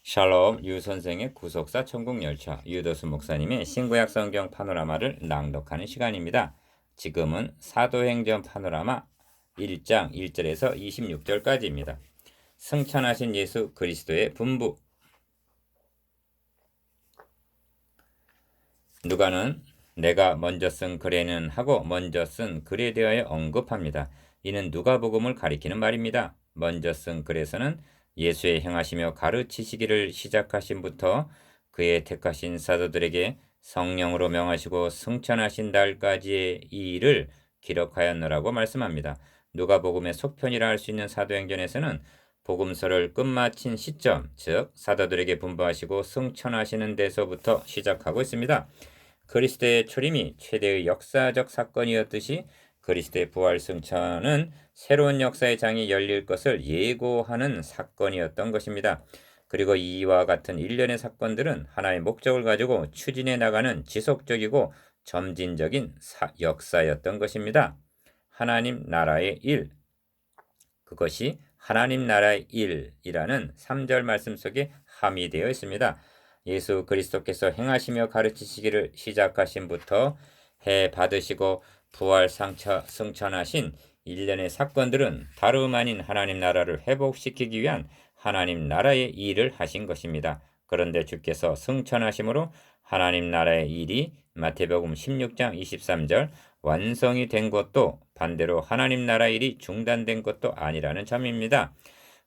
샬롬 유 선생의 구속사 천국열차 유도수 목사님의 신구약 성경 파노라마를 낭독하는 시간입니다. 지금은 사도행전 파노라마 1장 1절에서 26절까지입니다. 승천하신 예수 그리스도의 분부. 누가는 내가 먼저 쓴 글에는 하고 먼저 쓴 글에 대하여 언급합니다. 이는 누가복음을 가리키는 말입니다. 먼저 쓴 글에서는 예수의 행하시며 가르치시기를 시작하신부터 그의 택하신 사도들에게 성령으로 명하시고 승천하신 날까지의 이 일을 기록하였노라고 말씀합니다. 누가복음의 속편이라 할 수 있는 사도행전에서는 복음서를 끝마친 시점, 즉 사도들에게 분부하시고 승천하시는 데서부터 시작하고 있습니다. 그리스도의 초림이 최대의 역사적 사건이었듯이 그리스도의 부활 승천은 새로운 역사의 장이 열릴 것을 예고하는 사건이었던 것입니다. 그리고 이와 같은 일련의 사건들은 하나의 목적을 가지고 추진해 나가는 지속적이고 점진적인 역사였던 것입니다. 하나님 나라의 일, 그것이 하나님 나라의 일이라는 3절 말씀 속에 함의되어 있습니다. 예수 그리스도께서 행하시며 가르치시기를 시작하신부터 해 받으시고 부활 승천하신 일련의 사건들은 다름 아닌 하나님 나라를 회복시키기 위한 하나님 나라의 일을 하신 것입니다. 그런데 주께서 승천하심으로 하나님 나라의 일이 마태복음 16장 23절 완성이 된 것도 반대로 하나님 나라의 일이 중단된 것도 아니라는 점입니다.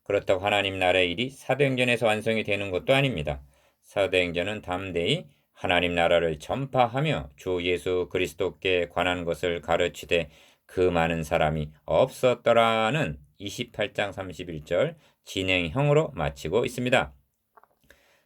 그렇다고 하나님 나라의 일이 사도행전에서 완성이 되는 것도 아닙니다. 사도행전은 담대히 하나님 나라를 전파하며 주 예수 그리스도께 관한 것을 가르치되 그 많은 사람이 없었더라는 28장 31절 진행형으로 마치고 있습니다.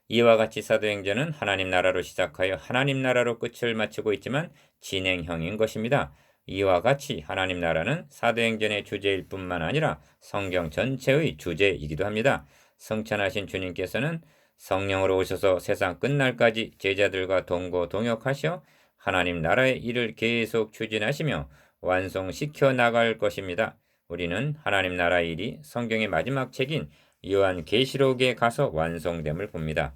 이와 같이 사도행전은 하나님 나라로 시작하여 하나님 나라로 끝을 마치고 있지만 진행형인 것입니다. 이와 같이 하나님 나라는 사도행전의 주제일 뿐만 아니라 성경 전체의 주제이기도 합니다. 승천하신 주님께서는 성령으로 오셔서 세상 끝날까지 제자들과 동고동역하셔 하나님 나라의 일을 계속 추진하시며 완성시켜 나갈 것입니다. 우리는 하나님 나라의 일이 성경의 마지막 책인 요한계시록에 가서 완성됨을 봅니다.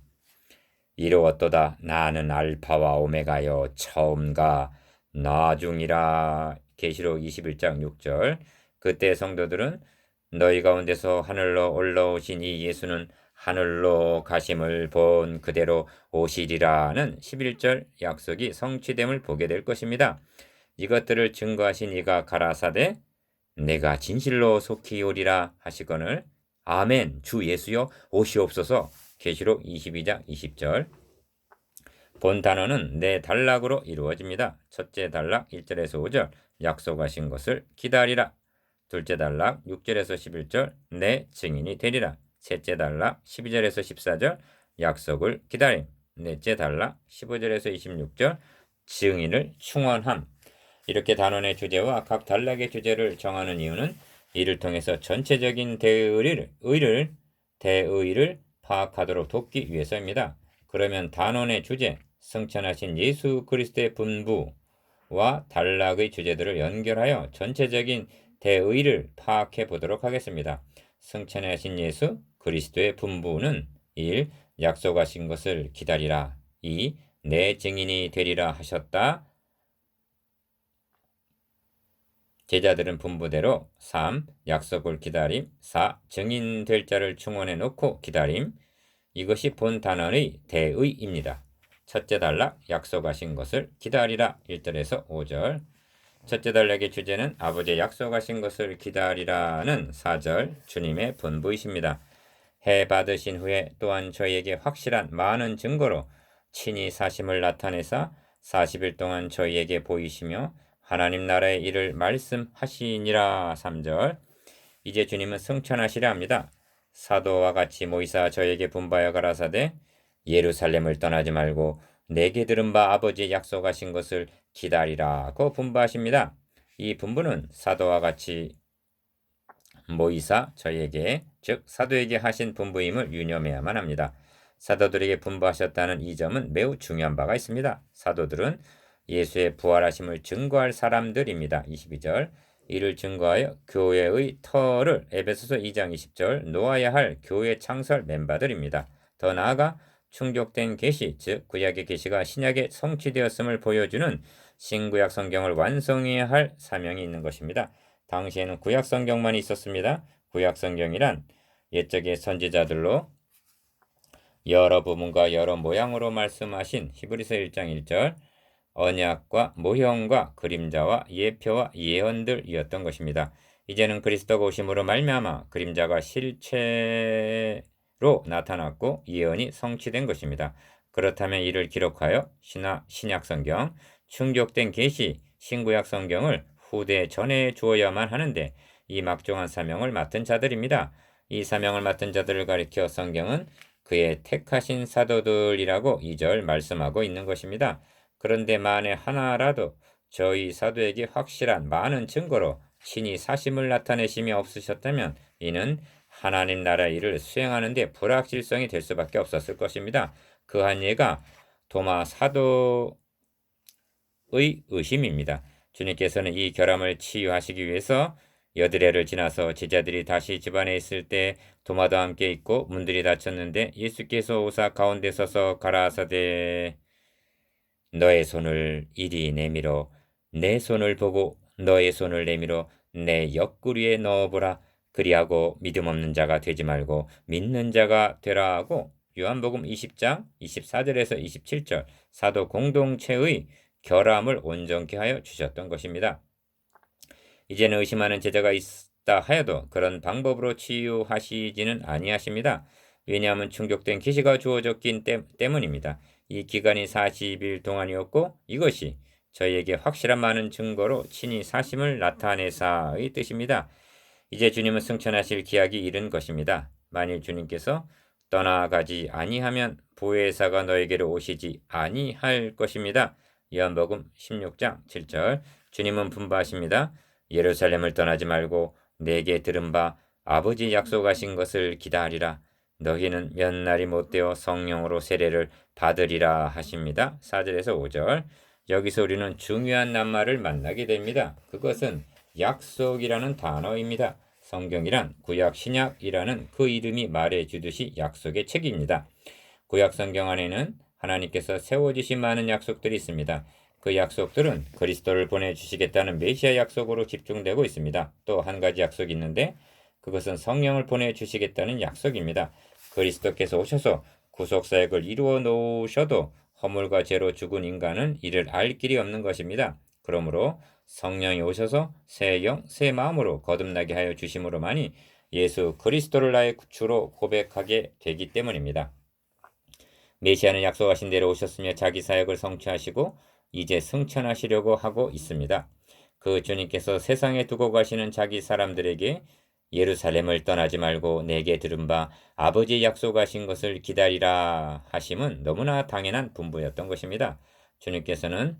이루었도다. 나는 알파와 오메가여 처음과 나중이라. 계시록 21장 6절. 그때 성도들은 너희 가운데서 하늘로 올라오신 이 예수는 하늘로 가심을 본 그대로 오시리라는 11절 약속이 성취됨을 보게 될 것입니다. 이것들을 증거하신 이가 가라사대 내가 진실로 속히 오리라 하시거늘 아멘 주 예수여 오시옵소서. 계시록 22장 20절. 본 단어는 네 단락으로 이루어집니다. 첫째 단락 1절에서 5절 약속하신 것을 기다리라. 둘째 단락 6절에서 11절 내 증인이 되리라. 셋째 단락 12절에서 14절 약속을 기다림. 넷째 단락 15절에서 26절 증인을 충원함. 이렇게 단원의 주제와 각 단락의 주제를 정하는 이유는 이를 통해서 전체적인 대의를 파악하도록 돕기 위해서입니다. 그러면 단원의 주제, 승천하신 예수 그리스도의 분부와 단락의 주제들을 연결하여 전체적인 대의를 파악해 보도록 하겠습니다. 승천하신 예수 그리스도의 분부는 1. 약속하신 것을 기다리라. 2. 내 증인이 되리라 하셨다. 제자들은 분부대로 3. 약속을 기다림. 4. 증인될 자를 충원해 놓고 기다림. 이것이 본 단원의 대의입니다. 첫째 단락 약속하신 것을 기다리라 1절에서 5절. 첫째 단락의 주제는 아버지의 약속하신 것을 기다리라는 4절 주님의 분부이십니다. 해 받으신 후에 또한 저희에게 확실한 많은 증거로 친히 사심을 나타내사 40일 동안 저희에게 보이시며 하나님 나라의 일을 말씀하시니라 3절. 이제 주님은 승천하시려 합니다. 사도와 같이 모이사 저에게 분부하여 가라사대 예루살렘을 떠나지 말고 내게 들은 바 아버지의 약속하신 것을 기다리라고 분부하십니다. 이 분부는 사도와 같이 모이사 저에게 즉 사도에게 하신 분부임을 유념해야만 합니다. 사도들에게 분부하셨다는 이 점은 매우 중요한 바가 있습니다. 사도들은 예수의 부활하심을 증거할 사람들입니다. 22절. 이를 증거하여 교회의 터를 에베소서 2장 20절 놓아야 할 교회 창설 멤버들입니다. 더 나아가 충족된 계시, 즉 구약의 계시가 신약에 성취되었음을 보여주는 신구약 성경을 완성해야 할 사명이 있는 것입니다. 당시에는 구약 성경만 있었습니다. 구약 성경이란 옛적의 선지자들로 여러 부분과 여러 모양으로 말씀하신 히브리서 1장 1절 언약과 모형과 그림자와 예표와 예언들이었던 것입니다. 이제는 그리스도가 오심으로 말미암아 그림자가 실체로 나타났고 예언이 성취된 것입니다. 그렇다면 이를 기록하여 신약 성경, 충족된 계시, 신구약 성경을 후대에 전해 주어야만 하는데 이 막중한 사명을 맡은 자들입니다. 이 사명을 맡은 자들을 가리켜 성경은 그의 택하신 사도들이라고 2절 말씀하고 있는 것입니다. 그런데 만에 하나라도 저희 사도에게 확실한 많은 증거로 친히 사심을 나타내심이 없으셨다면 이는 하나님 나라 일을 수행하는 데 불확실성이 될 수밖에 없었을 것입니다. 그 한 예가 도마 사도의 의심입니다. 주님께서는 이 결함을 치유하시기 위해서 여드레를 지나서 제자들이 다시 집안에 있을 때 도마도 함께 있고 문들이 닫혔는데 예수께서 오사 가운데 서서 가라사대 너의 손을 이리 내밀어 내 손을 보고 너의 손을 내밀어 내 옆구리에 넣어보라. 그리하고 믿음 없는 자가 되지 말고 믿는 자가 되라 하고 요한복음 20장 24절에서 27절 사도 공동체의 결함을 온전케 하여 주셨던 것입니다. 이제는 의심하는 제자가 있다 하여도 그런 방법으로 치유하시지는 아니하십니다. 왜냐하면 충족된 계시가 주어졌기 때문입니다. 이 기간이 40일 동안이었고 이것이 저희에게 확실한 많은 증거로 친히 사심을 나타내사의 뜻입니다. 이제 주님은 승천하실 기약이 이른 것입니다. 만일 주님께서 떠나가지 아니하면 보혜사가 너에게로 오시지 아니할 것입니다. 요한복음 16장 7절 주님은 분부하십니다. 예루살렘을 떠나지 말고 내게 들은 바 아버지 약속하신 것을 기다리라. 너희는 몇 날이 못되어 성령으로 세례를 받으리라 하십니다. 4절에서 5절 여기서 우리는 중요한 낱말을 만나게 됩니다. 그것은 약속이라는 단어입니다. 성경이란 구약 신약이라는 그 이름이 말해주듯이 약속의 책입니다. 구약 성경 안에는 하나님께서 세워주신 많은 약속들이 있습니다. 그 약속들은 그리스도를 보내주시겠다는 메시아 약속으로 집중되고 있습니다. 또 한 가지 약속이 있는데 그것은 성령을 보내주시겠다는 약속입니다. 그리스도께서 오셔서 구속사역을 이루어 놓으셔도 허물과 죄로 죽은 인간은 이를 알 길이 없는 것입니다. 그러므로 성령이 오셔서 새 영, 새 마음으로 거듭나게 하여 주심으로만이 예수 그리스도를 나의 주로 고백하게 되기 때문입니다. 메시아는 약속하신 대로 오셨으며 자기 사역을 성취하시고 이제 승천하시려고 하고 있습니다. 그 주님께서 세상에 두고 가시는 자기 사람들에게 예루살렘을 떠나지 말고 내게 들은 바 아버지의 약속하신 것을 기다리라 하심은 너무나 당연한 분부였던 것입니다. 주님께서는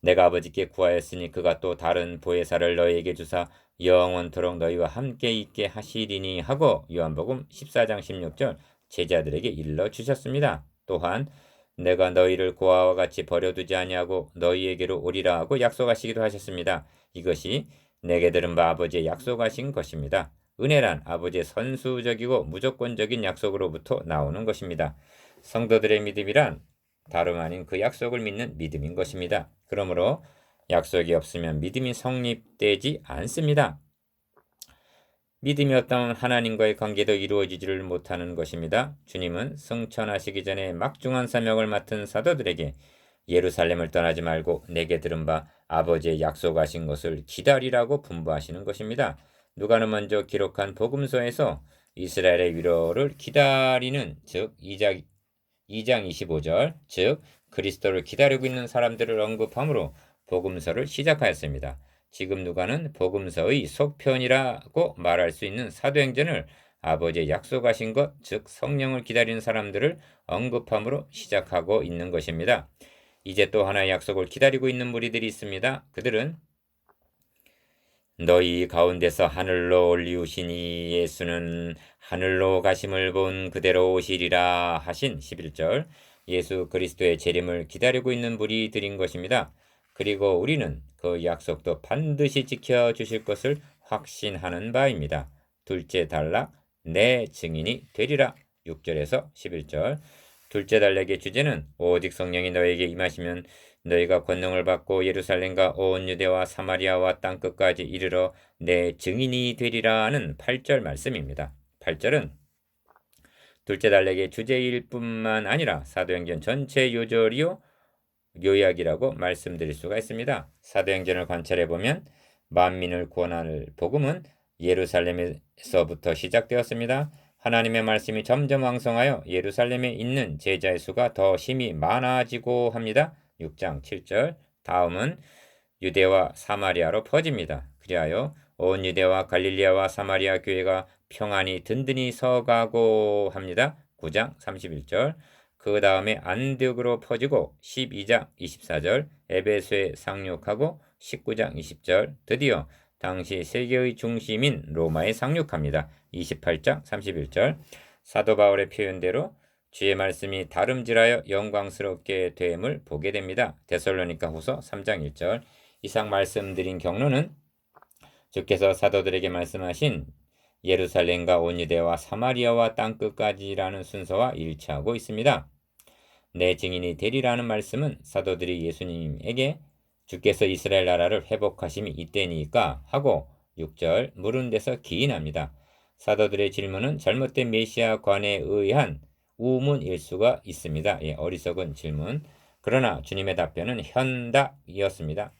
내가 아버지께 구하였으니 그가 또 다른 보혜사를 너희에게 주사 영원토록 너희와 함께 있게 하시리니 하고 요한복음 14장 16절 제자들에게 일러 주셨습니다. 또한 내가 너희를 고아와 같이 버려두지 아니하고 너희에게로 오리라 하고 약속하시기도 하셨습니다. 이것이 내게 들은 바 아버지의 약속하신 것입니다. 은혜란 아버지의 선수적이고 무조건적인 약속으로부터 나오는 것입니다. 성도들의 믿음이란 다름 아닌 그 약속을 믿는 믿음인 것입니다. 그러므로 약속이 없으면 믿음이 성립되지 않습니다. 믿음이 없다면 하나님과의 관계도 이루어지지를 못하는 것입니다. 주님은 승천하시기 전에 막중한 사명을 맡은 사도들에게 예루살렘을 떠나지 말고 내게 들은 바 아버지의 약속하신 것을 기다리라고 분부하시는 것입니다. 누가는 먼저 기록한 복음서에서 이스라엘의 위로를 기다리는 즉 2장 25절 즉 그리스도를 기다리고 있는 사람들을 언급함으로 복음서를 시작하였습니다. 지금 누가는 복음서의 속편이라고 말할 수 있는 사도행전을 아버지의 약속하신 것, 즉 성령을 기다리는 사람들을 언급함으로 시작하고 있는 것입니다. 이제 또 하나의 약속을 기다리고 있는 무리들이 있습니다. 그들은 너희 가운데서 하늘로 올리우시니 예수는 하늘로 가심을 본 그대로 오시리라 하신 11절 예수 그리스도의 재림을 기다리고 있는 무리들인 것입니다. 그리고 우리는 그 약속도 반드시 지켜주실 것을 확신하는 바입니다. 둘째 단락 내 증인이 되리라 6절에서 11절. 둘째 달력의 주제는 오직 성령이 너에게 임하시면 너희가 권능을 받고 예루살렘과 온 유대와 사마리아와 땅끝까지 이르러 내 증인이 되리라는 8절 말씀입니다. 8절은 둘째 달력의 주제일 뿐만 아니라 사도행전 전체 요약이라고 말씀드릴 수가 있습니다. 사도행전을 관찰해 보면 만민을 구원할 복음은 예루살렘에서부터 시작되었습니다. 하나님의 말씀이 점점 왕성하여 예루살렘에 있는 제자의 수가 더 심히 많아지고 합니다. 6장 7절. 다음은 유대와 사마리아로 퍼집니다. 그리하여 온 유대와 갈릴리아와 사마리아 교회가 평안히 든든히 서가고 합니다. 9장 31절. 그 다음에 안디옥으로 퍼지고 12장 24절 에베소에 상륙하고 19장 20절 드디어 당시 세계의 중심인 로마에 상륙합니다. 28장 31절. 사도 바울의 표현대로 주의 말씀이 다름질하여 영광스럽게 됨을 보게 됩니다. 데살로니가 후서 3장 1절. 이상 말씀드린 경로는 주께서 사도들에게 말씀하신 예루살렘과 온 유대와 사마리아와 땅끝까지라는 순서와 일치하고 있습니다. 내 증인이 되리라는 말씀은 사도들이 예수님에게 주께서 이스라엘 나라를 회복하심이 이때니까 하고 6절 물은 데서 기인합니다. 사도들의 질문은 잘못된 메시아관에 의한 우문일 수가 있습니다. 어리석은 질문. 그러나 주님의 답변은 현답이었습니다.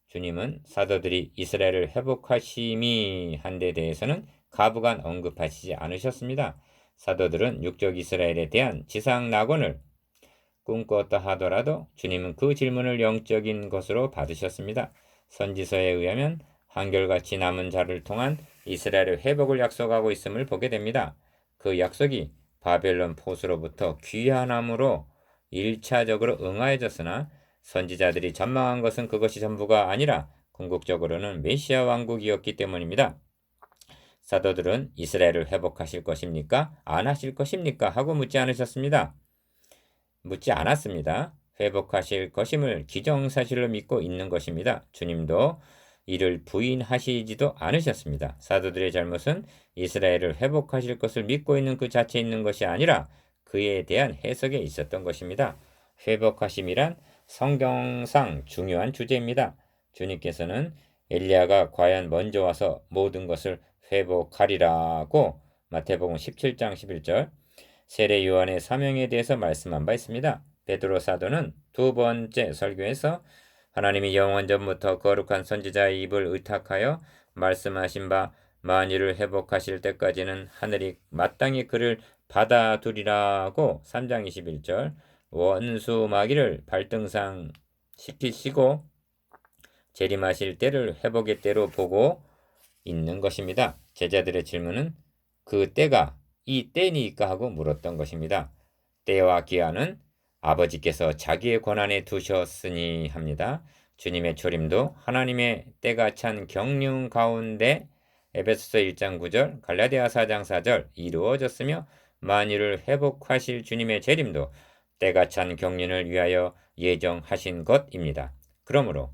주님은 사도들이 이스라엘을 회복하심이 한 데 대해서는 가부간 언급하시지 않으셨습니다. 사도들은 육적 이스라엘에 대한 지상 낙원을 꿈꿨다 하더라도 주님은 그 질문을 영적인 것으로 받으셨습니다. 선지서에 의하면 한결같이 남은 자를 통한 이스라엘의 회복을 약속하고 있음을 보게 됩니다. 그 약속이 바벨론 포수로부터 귀환함으로 1차적으로 응하여졌으나 선지자들이 전망한 것은 그것이 전부가 아니라 궁극적으로는 메시아 왕국이었기 때문입니다. 사도들은 이스라엘을 회복하실 것입니까? 안 하실 것입니까? 하고 묻지 않았습니다. 회복하실 것임을 기정사실로 믿고 있는 것입니다. 주님도 이를 부인하시지도 않으셨습니다. 사도들의 잘못은 이스라엘을 회복하실 것을 믿고 있는 그 자체에 있는 것이 아니라 그에 대한 해석에 있었던 것입니다. 회복하심이란 성경상 중요한 주제입니다. 주님께서는 엘리야가 과연 먼저 와서 모든 것을 회복하리라고 마태복음 17장 11절 세례 요한의 사명에 대해서 말씀한 바 있습니다. 베드로 사도는 두 번째 설교에서 하나님이 영원 전부터 거룩한 선지자의 입을 의탁하여 말씀하신 바 만유를 회복하실 때까지는 하늘이 마땅히 그를 받아두리라고 3장 21절 원수 마귀를 발등상 시키시고 재림하실 때를 회복의 때로 보고 있는 것입니다. 제자들의 질문은 그 때가 이 때니까 하고 물었던 것입니다. 때와 기한은 아버지께서 자기의 권한에 두셨으니 합니다. 주님의 초림도 하나님의 때가 찬 경륜 가운데 에베소서 1장 9절 갈라디아 4장 4절 이루어졌으며 만유를 회복하실 주님의 재림도 때가 찬 경륜을 위하여 예정하신 것입니다. 그러므로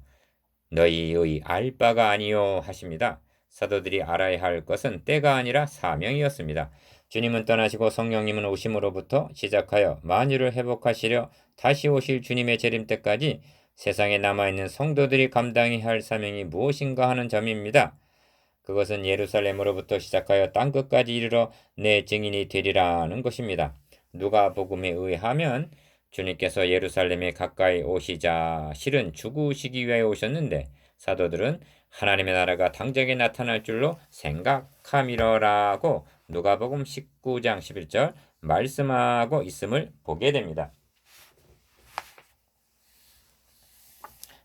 너희의 알 바가 아니요 하십니다. 사도들이 알아야 할 것은 때가 아니라 사명이었습니다. 주님은 떠나시고 성령님은 오심으로부터 시작하여 만유를 회복하시려 다시 오실 주님의 재림 때까지 세상에 남아있는 성도들이 감당해야 할 사명이 무엇인가 하는 점입니다. 그것은 예루살렘으로부터 시작하여 땅끝까지 이르러 내 증인이 되리라는 것입니다. 누가복음에 의하면 주님께서 예루살렘에 가까이 오시자 실은 죽으시기 위하여 오셨는데 사도들은 하나님의 나라가 당장에 나타날 줄로 생각함이러라고 누가복음 19장 11절 말씀하고 있음을 보게 됩니다.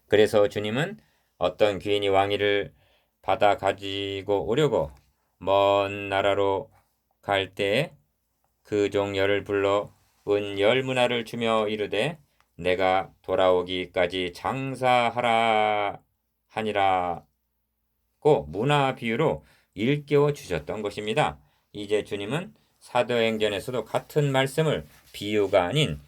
그래서 주님은 어떤 귀인이 왕위를 받아 가지고 오려고 먼 나라로 갈 때 그 종 열을 불러 은 열문화를 주며 이르되 내가 돌아오기까지 장사하라 하니라고 문화 비유로 일깨워 주셨던 것입니다. 이제 주님은 사도행전에서도 같은 말씀을 비유가 아닌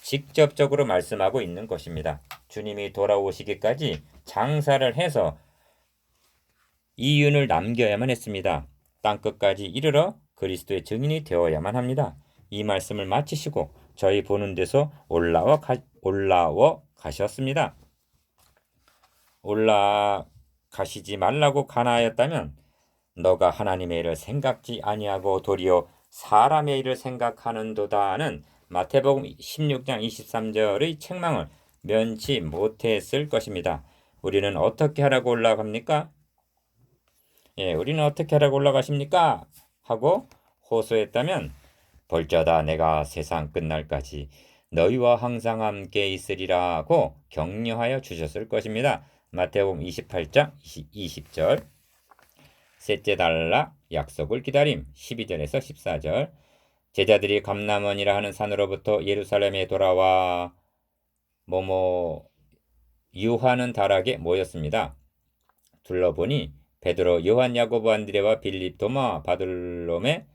직접적으로 말씀하고 있는 것입니다. 주님이 돌아오시기까지 장사를 해서 이윤을 남겨야만 했습니다. 땅끝까지 이르러 그리스도의 증인이 되어야만 합니다. 이 말씀을 마치시고 저희 보는 데서 가셨습니다. 올라가시지 말라고 간하였다면 너가 하나님의 일을 생각지 아니하고 도리어 사람의 일을 생각하는도다는 마태복음 16장 23절의 책망을 면치 못했을 것입니다. 우리는 어떻게 하라고 올라갑니까? 우리는 어떻게 하라고 올라가십니까? 하고 호소했다면 볼자다 내가 세상 끝날까지 너희와 항상 함께 있으리라고 격려하여 주셨을 것입니다. 마태복음 28장 20절. 셋째 단락 약속을 기다림 12절에서 14절. 제자들이 감람원이라 하는 산으로부터 예루살렘에 돌아와 유하는 다락에 모였습니다. 둘러보니 베드로, 요한, 야고보, 안드레와 빌립, 도마, 바들로메,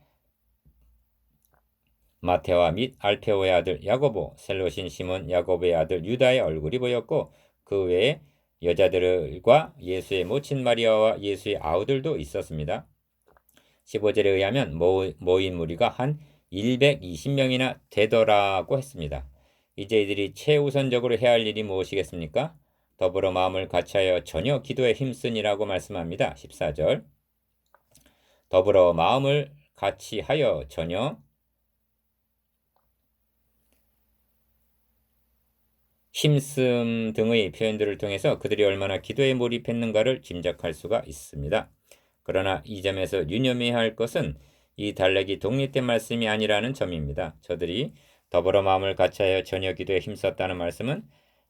마테와 및 알페오의 아들 야고보, 셀로신 시몬, 야고보의 아들 유다의 얼굴이 보였고 그 외에 여자들과 예수의 모친 마리아와 예수의 아우들도 있었습니다. 15절에 의하면 모인 무리가 한 120명이나 되더라고 했습니다. 이제 이들이 최우선적으로 해야 할 일이 무엇이겠습니까? 더불어 마음을 같이하여 전혀 기도에 힘쓰니라고 말씀합니다. 14절. 더불어 마음을 같이하여 전혀 힘씀 등의 표현들을 통해서 그들이 얼마나 기도에 몰입했는가를 짐작할 수가 있습니다. 그러나 이 점에서 유념해야 할 것은 이 단락이 독립된 말씀이 아니라는 점입니다. 저들이 더불어 마음을 같이하여 전혀 기도에 힘썼다는 말씀은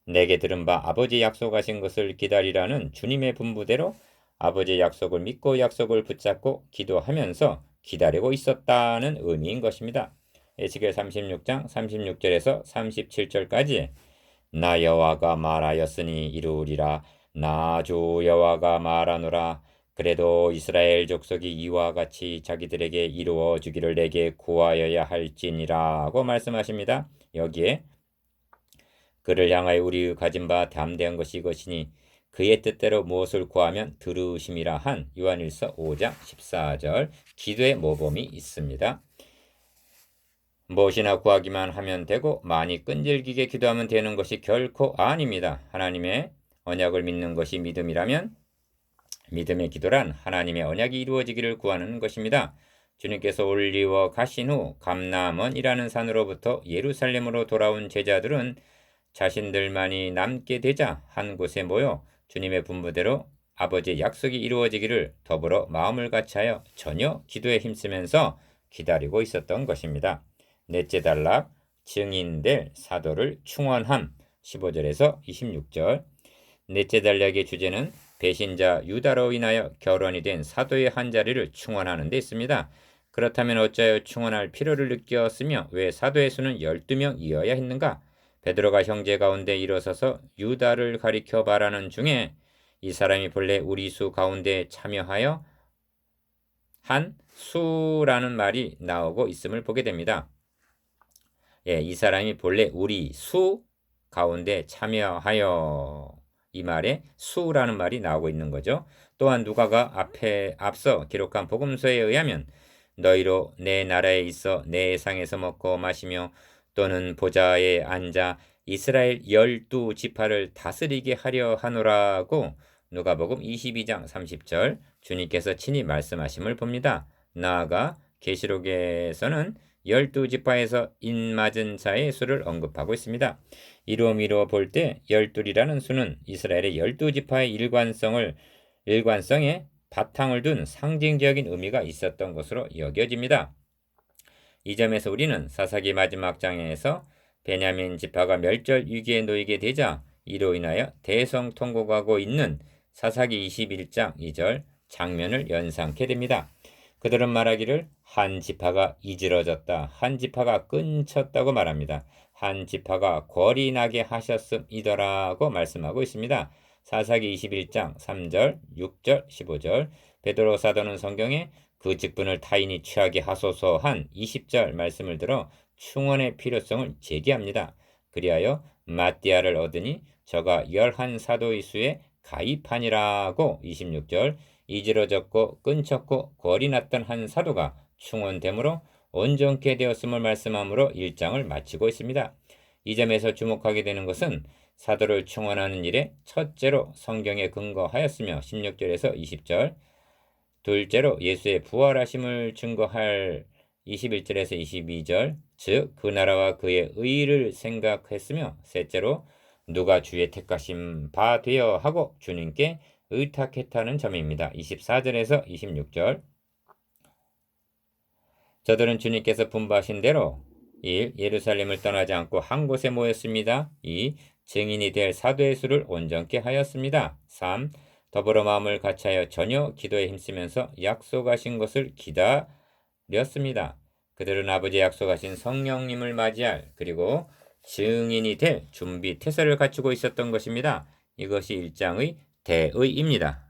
내게 들은 바 아버지 약속하신 것을 기다리라는 주님의 분부대로 아버지의 약속을 믿고 약속을 붙잡고 기도하면서 기다리고 있었다는 의미인 것입니다. 에스겔 36장 36절에서 37절까지 나 여호와가 말하였으니 이루리라. 나 주 여호와가 말하노라. 그래도 이스라엘 족속이 이와 같이 자기들에게 이루어 주기를 내게 구하여야 할지니라고 말씀하십니다. 여기에 그를 향하여 우리 가진 바 담대한 것이 이것이니 그의 뜻대로 무엇을 구하면 들으심이라 한 요한일서 5장 14절 기도의 모범이 있습니다. 무엇이나 구하기만 하면 되고 많이 끈질기게 기도하면 되는 것이 결코 아닙니다. 하나님의 언약을 믿는 것이 믿음이라면 믿음의 기도란 하나님의 언약이 이루어지기를 구하는 것입니다. 주님께서 올리워 가신 후 감람원이라는 산으로부터 예루살렘으로 돌아온 제자들은 자신들만이 남게 되자 한 곳에 모여 주님의 분부대로 아버지의 약속이 이루어지기를 더불어 마음을 같이하여 전혀 기도에 힘쓰면서 기다리고 있었던 것입니다. 넷째 단락 증인될 사도를 충원함 15절에서 26절. 넷째 단락의 주제는 배신자 유다로 인하여 결혼이 된 사도의 한 자리를 충원하는 데 있습니다. 그렇다면 어찌하여 충원할 필요를 느꼈으며 왜 사도의 수는 12명이어야 했는가? 베드로가 형제 가운데 일어서서 유다를 가리켜 말하는 중에 이 사람이 본래 우리 수 가운데 참여하여 한 수라는 말이 나오고 있음을 보게 됩니다. 이 사람이 본래 우리 수 가운데 참여하여 이 말에 수라는 말이 나오고 있는 거죠. 또한 누가가 앞서 기록한 복음서에 의하면 너희로 내 나라에 있어 내 상에서 먹고 마시며 또는 보좌에 앉아 이스라엘 12지파를 다스리게 하려 하노라고 누가복음 22장 30절 주님께서 친히 말씀하심을 봅니다. 나아가 계시록에서는 12지파에서 인맞은 자의 수를 언급하고 있습니다. 이루어 볼 때 12이라는 수는 이스라엘의 12지파의 일관성에 바탕을 둔 상징적인 의미가 있었던 것으로 여겨집니다. 이 점에서 우리는 사사기 마지막 장에서 베냐민 지파가 멸절 위기에 놓이게 되자 이로 인하여 대성통곡하고 있는 사사기 21장 2절 장면을 연상케 됩니다. 그들은 말하기를 한 지파가 이지러졌다, 한 지파가 끊쳤다고 말합니다. 한 지파가 궐이 나게 하셨음이더라고 말씀하고 있습니다. 사사기 21장 3절, 6절, 15절 베드로 사도는 성경에 그 직분을 타인이 취하게 하소서 한 20절 말씀을 들어 충원의 필요성을 제기합니다. 그리하여 마띠아를 얻으니 저가 11사도의 수에 가입하니라고 26절 이지러졌고 끊쳤고 궐이 났던 한 사도가 충원되므로 온전케 되었음을 말씀하므로 1장을 마치고 있습니다. 이 점에서 주목하게 되는 것은 사도를 충원하는 일에 첫째로 성경에 근거하였으며 16절에서 20절, 둘째로 예수의 부활하심을 증거할 21절에서 22절, 즉 그 나라와 그의 의를 생각했으며, 셋째로 누가 주의 택하심 바 되어 하고 주님께 의탁했다는 점입니다. 24절에서 26절. 저들은 주님께서 분부하신 대로 1. 예루살렘을 떠나지 않고 한 곳에 모였습니다. 2. 증인이 될 사도의 수를 온전케 하였습니다. 3. 더불어 마음을 같이하여 전혀 기도에 힘쓰면서 약속하신 것을 기다렸습니다. 그들은 아버지의 약속하신 성령님을 맞이할, 그리고 증인이 될 준비 태세를 갖추고 있었던 것입니다. 이것이 1장의 대의입니다.